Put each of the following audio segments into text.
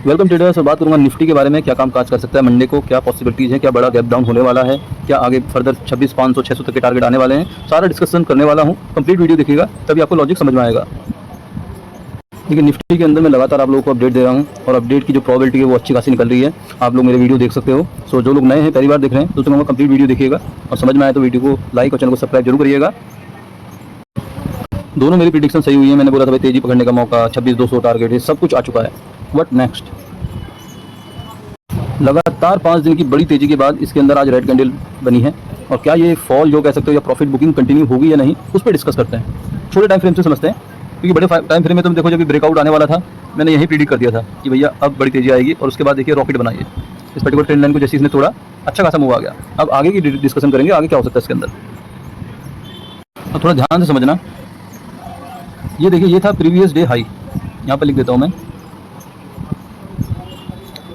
Welcome traders. बात करूंगा Nifty के बारे में, क्या काम काज कर सकता है मंडे को, क्या पॉसिबिलिटीज़ है, क्या बड़ा गैप डाउन होने वाला है, क्या आगे फर्दर 26,500 600 तक के टारगेट आने वाले हैं। सारा डिस्कशन करने वाला हूं। कंप्लीट वीडियो देखिएगा तभी आपको लॉजिक समझ में आएगा। देखिए निफ्टी के अंदर मैं लगातार आप लोगों को अपडेट दे रहा हूँ और अपडेट की जो प्रोबेबिलिटी है वो अच्छी खासी निकल रही है। आप लोग मेरे वीडियो देख सकते हो। सो जो लोग नए हैं पहली बार देख रहे हैं तो तुम कंप्लीट वीडियो देखिएगा और समझ में आए तो वीडियो को लाइक और चैनल को सब्सक्राइब जरूर करिएगा। दोनों मेरी प्रिडिक्शन सही हुई है। मैंने बोला था भाई तेजी पकड़ने का मौका 26,200 टारगेट है, सब कुछ आ चुका है। What next? लगातार 5 दिन की बड़ी तेजी के बाद इसके अंदर आज रेड कैंडल बनी है और क्या ये फॉल जो कह सकते हो या प्रॉफिट बुकिंग कंटिन्यू होगी या नहीं, उस पर डिस्कस करते हैं। छोटे टाइम फ्रेम से समझते हैं, क्योंकि बड़े टाइम फ्रेम में तुम देखो जब ब्रेकआउट आने वाला था मैंने यही प्रीडिक्ट कर दिया था कि भैया अब बड़ी तेजी आएगी और उसके बाद देखिए रॉकेट बनाइए। इस पर्टिकुलर ट्रेंड लाइन को जैसे इसने थोड़ा अच्छा खासा मूव आ गया। अब आगे की डिस्कशन करेंगे, आगे क्या हो सकता है इसके अंदर। और थोड़ा ध्यान से समझना, ये देखिए ये था प्रीवियस डे हाई, यहाँ पर लिख देता हूँ मैं।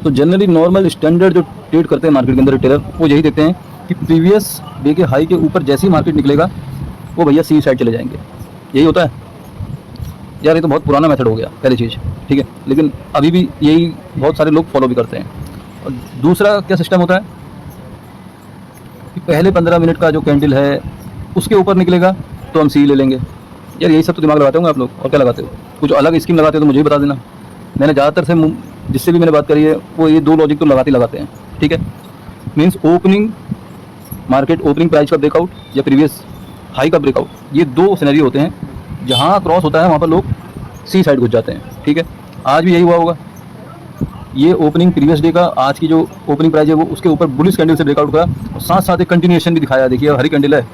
तो जनरली नॉर्मल स्टैंडर्ड जो ट्रेड करते हैं मार्केट के अंदर रिटेलर, वो यही देखते हैं कि प्रीवियस डे के हाई के ऊपर जैसे ही मार्केट निकलेगा वो भैया सी साइड चले जाएंगे। यही होता है यार। ये तो बहुत पुराना मेथड हो गया पहली चीज़, ठीक है, लेकिन अभी भी यही बहुत सारे लोग फॉलो भी करते हैं। और दूसरा क्या सिस्टम होता है कि पहले 15 मिनट का जो कैंडल है उसके ऊपर निकलेगा तो हम सी ले लेंगे। यार यही सब तो दिमाग लगाते होंगे आप लोग, और क्या लगाते हो? कुछ अलग स्कीम लगाते हो तो मुझे भी बता देना। मैंने ज़्यादातर से जिससे भी मैंने बात करी है वो ये दो लॉजिक तो लगाते हैं, ठीक है। Means opening market, opening price का ब्रेकआउट या प्रीवियस हाई का ब्रेकआउट, ये दो सिनेरियो होते हैं। जहाँ क्रॉस होता है वहाँ पर लोग सी साइड घुस जाते हैं, ठीक है। आज भी यही हुआ होगा। ये ओपनिंग प्रीवियस डे का आज की जो ओपनिंग प्राइस है वो उसके ऊपर बुलिश कैंडल से ब्रेकआउट करा और साथ साथ एक कंटिन्यूएशन भी दिखाया। देखिए हरी कैंडल है,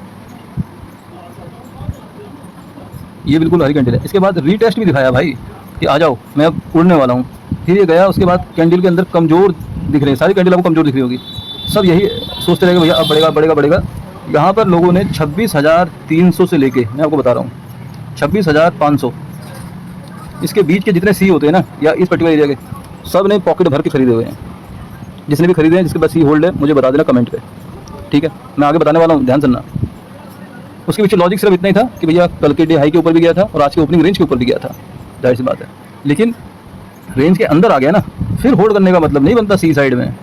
ये बिल्कुल हरी कैंडल है। इसके बाद रीटेस्ट भी दिखाया भाई कि आ जाओ मैं अब उड़ने वाला हूँ। फिर ये गया, उसके बाद कैंडल के अंदर कमज़ोर दिख रहे हैं, सारी कैंडल आपको कमज़ोर दिख रही होगी। सब यही सोचते रहेंगे भैया अब बढ़ेगा बढ़ेगा बढ़ेगा। यहाँ पर लोगों ने 26,300 से लेके, मैं आपको बता रहा हूँ 26,500, इसके बीच के जितने सी होते हैं ना, या इस पर्टिकुलर एरिया के, सब ने पॉकेट भर के खरीदे हुए हैं। जिसने भी खरीदे हैं, जिसके पास सी होल्ड है, मुझे बता देना कमेंट पे, ठीक है। मैं आगे बताने वाला हूँ, ध्यान सुनना। उसके पीछे लॉजिक सिर्फ इतना ही था कि भैया कल के डे हाई के ऊपर भी गया था और आज के ओपनिंग रेंज के ऊपर भी गया था, जाहिर सी बात है। लेकिन रेंज के अंदर आ गया ना, फिर होल्ड करने का मतलब नहीं बनता सी साइड में।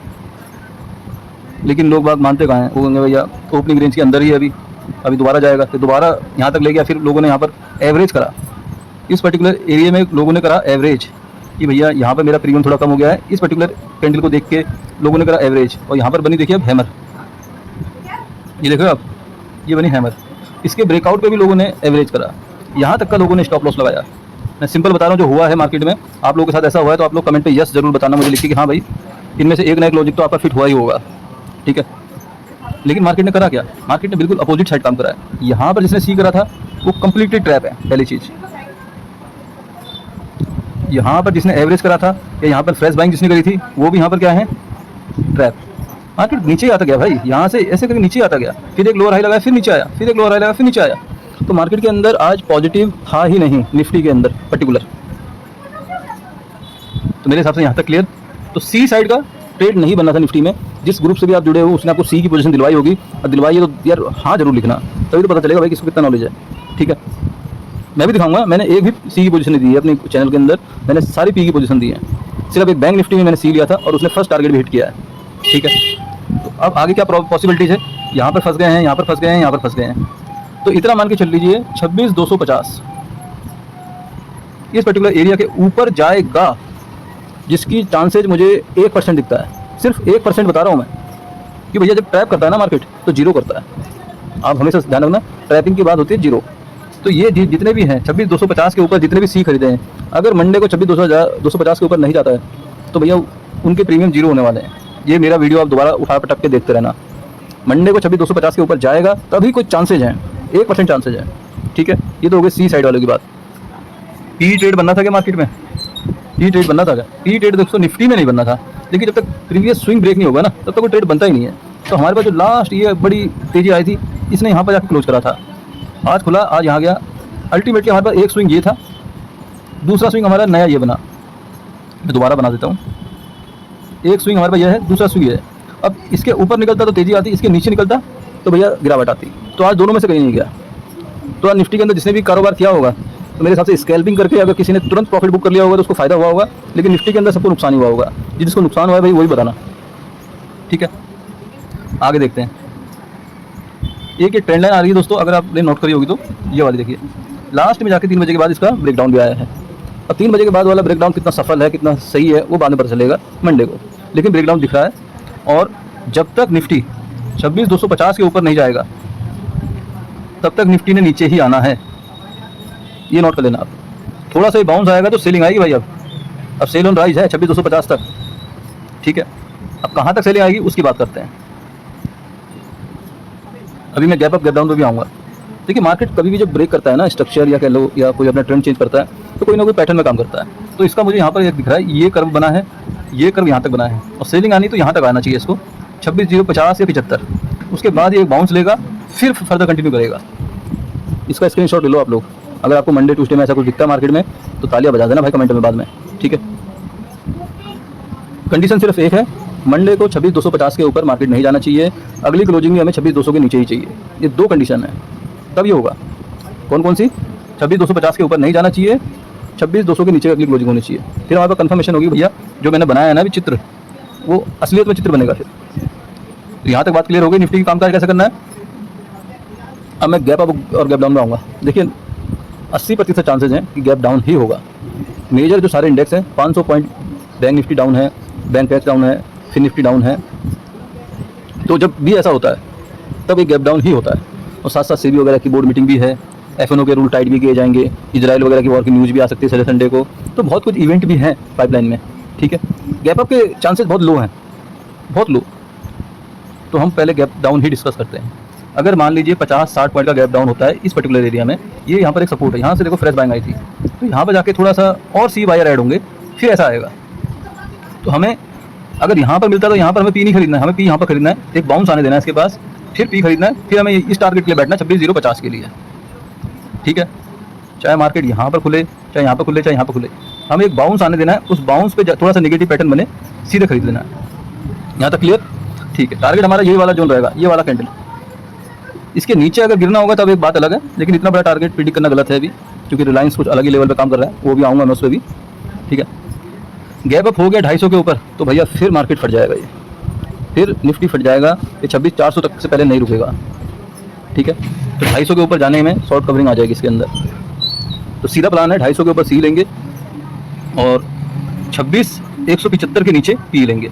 लेकिन लोग बात मानते कहाँ हैं, वो कहेंगे भैया ओपनिंग रेंज के अंदर ही है, अभी दोबारा जाएगा, फिर दोबारा यहाँ तक ले गया। फिर लोगों ने यहाँ पर एवरेज करा, इस पर्टिकुलर एरिया में लोगों ने करा एवरेज कि भैया यहाँ पर मेरा प्रीमियम थोड़ा कम हो गया है। इस पर्टिकुलर कैंडल को देख के लोगों ने करा एवरेज और यहाँ पर बनी देखिए अब हैमर। ये देखो आप, ये बनी हैमर। इसके ब्रेकआउट पे भी लोगों ने एवरेज करा, यहाँ तक का लोगों ने स्टॉप लॉस लगाया। मैं सिंपल बता रहा हूँ जो हुआ है मार्केट में। आप लोगों के साथ ऐसा हुआ है तो आप लोग कमेंट पे यस जरूर बताना मुझे, लिखिए कि हाँ भाई इनमें से एक ना एक लॉजिक तो आपका फिट हुआ ही होगा, ठीक है। लेकिन मार्केट ने करा क्या? मार्केट ने बिल्कुल अपोजिट साइड काम करा है। यहाँ पर जिसने सी करा था वो कम्प्लीटली ट्रैप है, पहली चीज़। यहाँ पर जिसने एवरेज करा था या यहाँ पर फ्रेश बाइंग जिसने करी थी वो भी यहाँ पर क्या है? ट्रैप। मार्केट नीचे आता गया भाई, यहाँ से ऐसे करके नीचे आता गया, फिर एक लोअर हाई लगाया, फिर नीचे आया, फिर एक लोअर हाई लगाया, फिर नीचे आया। तो मार्केट के अंदर आज पॉजिटिव था ही नहीं, निफ्टी के अंदर पर्टिकुलर। तो मेरे हिसाब से यहाँ तक क्लियर। तो सी साइड का ट्रेड नहीं बनना था निफ्टी में। जिस ग्रुप से भी आप जुड़े हो उसने आपको सी की पोजीशन दिलवाई होगी, और दिलवाई है तो यार हाँ जरूर लिखना, तभी तो पता चलेगा भाई किसको कितना नॉलेज है, ठीक है। मैं भी दिखाऊंगा, मैंने एक भी सी की पोजीशन नहीं दी है अपने चैनल के अंदर, मैंने सारी पी की पोजीशन दी है। सिर्फ एक बैंक निफ्टी में मैंने सी लिया था और उसने फर्स्ट टारगेट भी हिट किया है, ठीक है। तो अब आगे क्या पॉसिबिलिटीज़ है? यहाँ पर फंस गए हैं, यहाँ पर फंस गए हैं, यहाँ पर फंस गए हैं। तो इतना मान के चल लीजिए 26,250 इस पर्टिकुलर एरिया के ऊपर जाएगा, जिसकी चांसेज मुझे 1% दिखता है। सिर्फ 1% बता रहा हूँ मैं कि भैया जब ट्रैप करता है ना मार्केट तो जीरो करता है। आप हमेशा ध्यान रखना, ट्रैपिंग की बात होती है जीरो। तो ये जितने भी हैं 26,250 के ऊपर जितने भी सी खरीदे हैं, अगर मंडे को 26,250 के ऊपर नहीं जाता है तो भैया उनके प्रीमियम जीरो होने वाले हैं। ये मेरा वीडियो आप दोबारा उठा पटक के देखते रहना। मंडे को 26,250 के ऊपर जाएगा तभी कुछ चांसेज हैं, 1% चांसेज हैं, ठीक है। ये तो हो गई सी साइड वालों की बात। पी ट्रेड बनना था क्या मार्केट में? पी ट्रेड बनना था क्या? पी ट्रेड दोस्तों निफ्टी में नहीं बनना था, लेकिन जब तक प्रीवियस स्विंग ब्रेक नहीं होगा ना तब तक कोई ट्रेड बनता ही नहीं है। तो हमारे पास जो लास्ट ये बड़ी तेजी आई थी, इसने यहाँ पर जाकर क्लोज करा था। आज खुला, आज यहाँ गया। अल्टीमेटली हमारे पास एक स्विंग ये था, दूसरा स्विंग हमारा नया ये बना। मैं दोबारा बना देता हूँ। एक स्विंग हमारे पास यह है, दूसरा स्विंग है। अब इसके ऊपर निकलता तो तेजी आती, इसके नीचे निकलता तो भैया गिरावट आती। तो आज दोनों में से कहीं नहीं गया। तो आज निफ्टी के अंदर जिसने भी कारोबार किया होगा तो मेरे हिसाब से स्कैल्पिंग करके अगर किसी ने तुरंत प्रॉफिट बुक कर लिया होगा तो उसको फायदा हुआ होगा, लेकिन निफ्टी के अंदर सबको नुकसान हुआ होगा। जिसको नुकसान हुआ है भाई वही बताना, ठीक है। आगे देखते हैं। एक ये ट्रेंड लाइन आ रही है दोस्तों, अगर आपने नोट करी होगी तो ये वाली देखिए, लास्ट में जाके 3 बजे के बाद इसका ब्रेकडाउन भी आया है। अब 3 बजे के बाद वाला ब्रेकडाउन कितना सफल है, कितना सही है, वो बाद में पता चलेगा मंडे को, लेकिन ब्रेकडाउन दिख रहा है। और जब तक निफ्टी 26,250 के ऊपर नहीं जाएगा तब तक निफ्टी ने नीचे ही आना है, ये नोट कर लेना आप। थोड़ा सा ही बाउंस आएगा तो सेलिंग आएगी भाई। अब सेल ऑन राइज है 26,250 तक, ठीक है। अब कहाँ तक सेलिंग आएगी उसकी बात करते हैं। अभी मैं गैप अप गैप डाउन पे भी आऊँगा। देखिए मार्केट कभी भी जब ब्रेक करता है ना, स्ट्रक्चर या कह लो या कोई अपना ट्रेंड चेंज करता है, तो कोई ना कोई पैटर्न में काम करता है। तो इसका मुझे यहाँ पर एक दिख रहा है, ये कर्व बना है, ये कर्व यहाँ तक बना है, और सेलिंग आनी तो यहाँ तक आना चाहिए इसको 26,050 या 75। उसके बाद ये एक बाउंस लेगा, फिर फर्दर कंटिन्यू करेगा। इसका स्क्रीनशॉट ले लो आप लोग। अगर आपको मंडे ट्यूसडे में ऐसा कुछ दिखता है मार्केट में तो तालियां बजा देना भाई कमेंट में बाद में, ठीक है। कंडीशन सिर्फ एक है, मंडे को 26,250 के ऊपर मार्केट नहीं जाना चाहिए, अगली क्लोजिंग में हमें 26,200 के नीचे ही चाहिए। ये 2 कंडीशन है, तब ये होगा। कौन कौन सी? 26,250 के ऊपर नहीं जाना चाहिए, 26,200 के नीचे अगली क्लोजिंग होनी चाहिए। फिर हमारे पास कंफर्मेशन होगी भैया जो मैंने बनाया है ना अभी चित्र, वो असलियत में चित्र बनेगा। फिर तो यहाँ तक बात क्लियर हो गई निफ्टी की कामकाज कैसे करना है। अब मैं गैप अप और गैप डाउन में आऊँगा। देखिए 80% चांसेज हैं कि गैप डाउन ही होगा। मेजर जो सारे इंडेक्स हैं 500 पॉइंट बैंक निफ्टी डाउन है, बैंक टैक्स डाउन है, फिर निफ्टी डाउन है। तो जब भी ऐसा होता है तब एक गैप डाउन ही होता है। और साथ साथ सेबी वगैरह की बोर्ड मीटिंग भी है, एफएनओ के रूल टाइट भी किए जाएंगे, इजराइल वगैरह की वॉर की न्यूज़ भी आ सकती है सैटरडे संडे को। तो बहुत कुछ इवेंट भी हैं पाइपलाइन में, ठीक है। गैप अप के चांसेस बहुत लो हैं, बहुत लो। तो हम पहले गैप डाउन ही डिस्कस करते हैं। अगर मान लीजिए 50-60 पॉइंट का गैप डाउन होता है इस पर्टिकुलर एरिया में, ये यहाँ पर एक सपोर्ट है, यहाँ से देखो फ्रेश बाइंग आई थी, तो यहाँ पर जाके थोड़ा सा और सी बायर ऐड होंगे, फिर ऐसा आएगा। तो हमें अगर यहाँ पर मिलता है तो यहाँ पर हमें पी नहीं खरीदना है, हमें पी यहाँ पर खरीदना है, एक बाउंस आने देना है इसके पास, फिर पी खरीदना है, फिर हमें इस टारगेट के लिए बैठना 26,050 के लिए, ठीक है। चाहे मार्केट यहाँ पर खुले, चाहे यहाँ पर खुले, चाहे यहाँ पर खुले, हमें एक बाउंस आने देना है, उस बाउंस पे थोड़ा सा नेगेटिव पैटर्न बने, सीधे खरीद लेना है। यहाँ तक क्लियर, ठीक है। टारगेट हमारा यही वाला जोन रहेगा, ये वाला कैंडल। इसके नीचे अगर गिरना होगा तब एक बात अलग है, लेकिन इतना बड़ा टारगेट प्रेडिक्ट करना गलत है अभी, क्योंकि रिलायंस कुछ अलग ही लेवल पे काम कर रहा है, वो भी आऊँगा मैं उस पर भी, ठीक है। गैप अप हो गया 250 के ऊपर तो भैया फिर मार्केट फट जाएगा, ये फिर निफ्टी फट जाएगा, ये 26,400 तक से पहले नहीं रुकेगा, ठीक है। तो 250 के ऊपर जाने में शॉर्ट कवरिंग आ जाएगी इसके अंदर। तो सीधा प्लान है 250 के ऊपर सी लेंगे और 26,175 के नीचे पी लेंगे,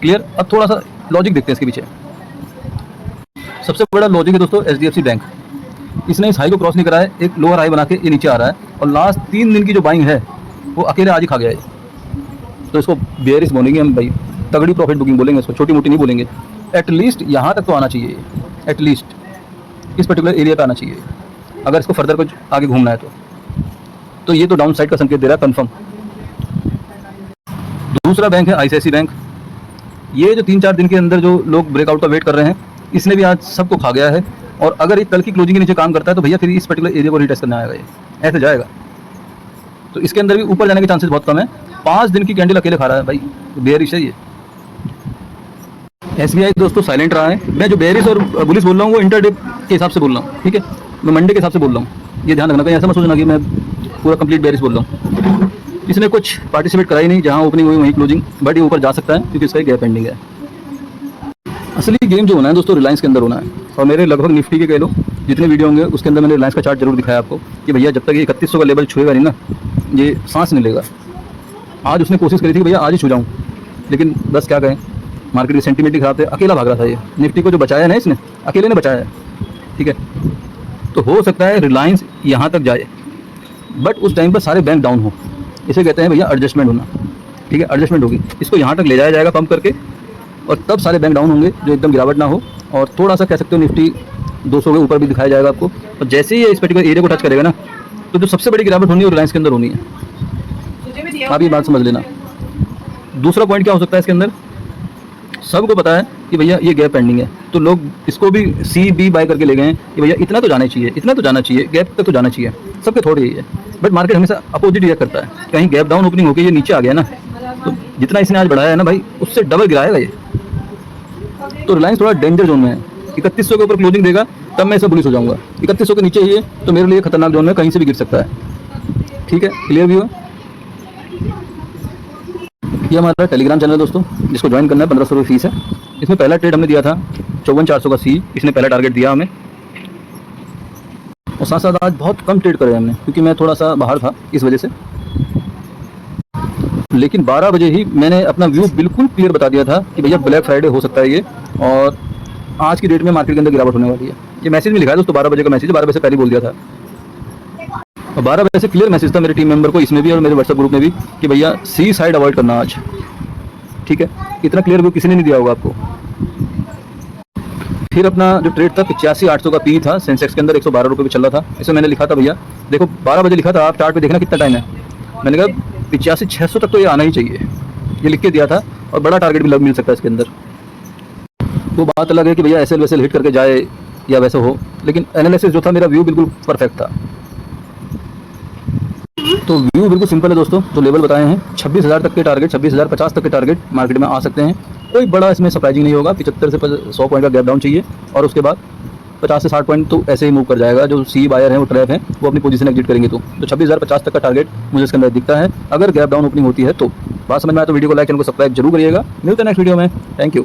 क्लियर। अब थोड़ा सा लॉजिक देखते हैं इसके पीछे। सबसे बड़ा लॉजिक है दोस्तों HDFC बैंक। इसने इस हाई को क्रॉस नहीं करा है, एक लोअर हाई बना के ये नीचे आ रहा है, और लास्ट 3 दिन की जो बाइंग है वो अकेले आज ही खा गया है। तो इसको बेयरिश बोलेंगे हम भाई, तगड़ी प्रॉफिट बुकिंग बोलेंगे इसको, छोटी मोटी नहीं बोलेंगे। एटलीस्ट यहाँ तक तो आना चाहिए, एटलीस्ट इस पर्टिकुलर एरिया पे आना चाहिए अगर इसको फर्दर कुछ आगे घूमना है तो ये तो डाउन साइड का संकेत दे रहा है कन्फर्म। दूसरा बैंक है ICICI बैंक। ये जो 3-4 दिन के अंदर जो लोग ब्रेकआउट का वेट कर रहे हैं, इसने भी आज सबको खा गया है। और अगर ये कल की क्लोजिंग के नीचे काम करता है तो भैया फिर इस पर्टिकुलर एरिया को रीटेस्ट करना आएगा, ये ऐसे जाएगा। तो इसके अंदर भी ऊपर जाने के चांसेस बहुत कम है। 5 दिन की कैंडल अकेले खा रहा है भाई, बेयरिश है ये। SBI दोस्तों साइलेंट रहा है। मैं जो बेयरिश और बुलिश बोल रहा हूँ वो इंटरडे के हिसाब से बोल रहा हूँ, ठीक है। मैं मंडे के हिसाब से बोल रहा हूँ, ये ध्यान रखना, कहीं ऐसा मत सोचना कि मैं पूरा कंप्लीट बेयरिश बोल रहा हूँ। इसने कुछ पार्टिसिपेट कराई नहीं, जहाँ ओपनिंग हुई वहीं क्लोजिंग, बट ये ऊपर जा सकता है क्योंकि इसका गैप पेंडिंग है। असली गेम जो होना है दोस्तों रिलायंस के अंदर होना है। और मेरे लगभग निफ्टी के कह लो जितने वीडियो होंगे उसके अंदर मैंने रिलायंस का चार्ट जरूर दिखाया आपको कि भैया जब तक ये 3100 का लेवल छुएगा नहीं ना, ये सांस नहीं लेगा। आज उसने कोशिश करी थी कि भैया आज ही छू जाऊँ, लेकिन बस क्या कहें, मार्केट की सेंटीमेंट ही खराब थे, अकेला भाग रहा था ये। निफ्टी को जो बचाया ना इसने, अकेले ने बचाया है, ठीक है। तो हो सकता है रिलायंस यहाँ तक जाए, बट उस टाइम पर सारे बैंक डाउन हो। इसे कहते हैं भैया एडजस्टमेंट होना, ठीक है। एडजस्टमेंट होगी, इसको यहाँ तक ले जाया जाएगा पंप करके, और तब सारे बैंक डाउन होंगे जो एकदम गिरावट ना हो। और थोड़ा सा कह सकते हो निफ्टी 200 के ऊपर भी दिखाया जाएगा आपको। और जैसे ही ये इस पर्टिकुलर एरिया को टच करेगा ना, तो जो सबसे बड़ी गिरावट होनी है वो रिलायंस के अंदर होनी है। आप ये बात समझ लेना। दूसरा पॉइंट क्या हो सकता है इसके अंदर, सबको पता है कि भैया ये गैप पेंडिंग है, तो लोग इसको भी CB बाय करके ले गए हैं कि भैया इतना तो जाना चाहिए, इतना तो जाना चाहिए, गैप तक तो जाना चाहिए, सबके थोड़े ही है। बट मार्केट हमेशा अपोजिट रिएक्ट करता है। कहीं गैप डाउन ओपनिंग होकर ये नीचे आ गया ना, तो जितना इसने आज बढ़ाया है ना भाई, उससे डबल गिराएगा ये। तो रिलायंस थोड़ा डेंजर जोन में है। 3100 के ऊपर क्लोजिंग देगा तब मैं इसे बुलिश हो जाऊंगा। 3100 के नीचे ही है तो मेरे लिए खतरनाक जोन में, कहीं से भी गिर सकता है। ठीक है, क्लियर व्यू है। ये हमारा टेलीग्राम चैनल है दोस्तों, जिसको ज्वाइन करना है। 1500 रुपये फीस है। इसमें पहला ट्रेड हमने दिया था 54,400 का सी, इसने पहला टारगेट दिया हमें। और साथ साथ आज बहुत कम ट्रेड करे हमने, क्योंकि मैं थोड़ा सा बाहर था इस वजह से। लेकिन 12 बजे ही मैंने अपना व्यू बिल्कुल क्लियर बता दिया था कि भैया ब्लैक फ्राइडे हो सकता है ये, और आज की डेट में मार्केट के अंदर गिरावट होने वाली है। ये मैसेज में लिखा है दोस्तों, 12 बजे का मैसेज, 12 बजे से पहले बोल दिया था। और 12 बजे से क्लियर मैसेज था मेरे टीम मेंबर को, इसमें भी और मेरे व्हाट्सएप ग्रुप में भी, कि भैया सी साइड अवॉइड करना आज। ठीक है, इतना क्लियर व्यू किसी ने नहीं दिया होगा आपको। फिर अपना जो ट्रेड था 85,800 का पी था, सेंसेक्स के अंदर 112 रुपये पे चल रहा था। इसमें मैंने लिखा था भैया देखो 12 बजे लिखा था, आप चार्ट पे देखना कितना टाइम है। मैंने कहा 85,600 तक तो ये आना ही चाहिए, ये लिख के दिया था। और बड़ा टारगेट भी मिल सकता है इसके अंदर। वो बात अलग है कि भैया एसएल वैसे हिट करके जाए या वैसा हो, लेकिन एनालिसिस जो था मेरा व्यू बिल्कुल परफेक्ट था। तो व्यू बिल्कुल सिंपल है दोस्तों, जो लेवल बताए हैं 26,000 तक के टारगेट, 26,050 तक के टारगेट मार्केट में आ सकते हैं। कोई बड़ा इसमें सरप्राइजिंग नहीं होगा। 75 से 100 पॉइंट का गैप डाउन चाहिए, और उसके बाद 50 से 60 पॉइंट तो ऐसे ही मूव कर जाएगा। जो सी बायर हैं वो ट्रैप हैं, वो अपनी पोजीशन एग्जिट करेंगे। तो 26,050 तक का टारगेट मुझे इसके अंदर दिखता है। अगर गैप डाउन ओपनिंग होती है तो बात समझ में आए तो वीडियो को लाइक, चैनल को सब्सक्राइब जरूर करिएगा। मिलते हैं नेक्स्ट वीडियो में। Thank you.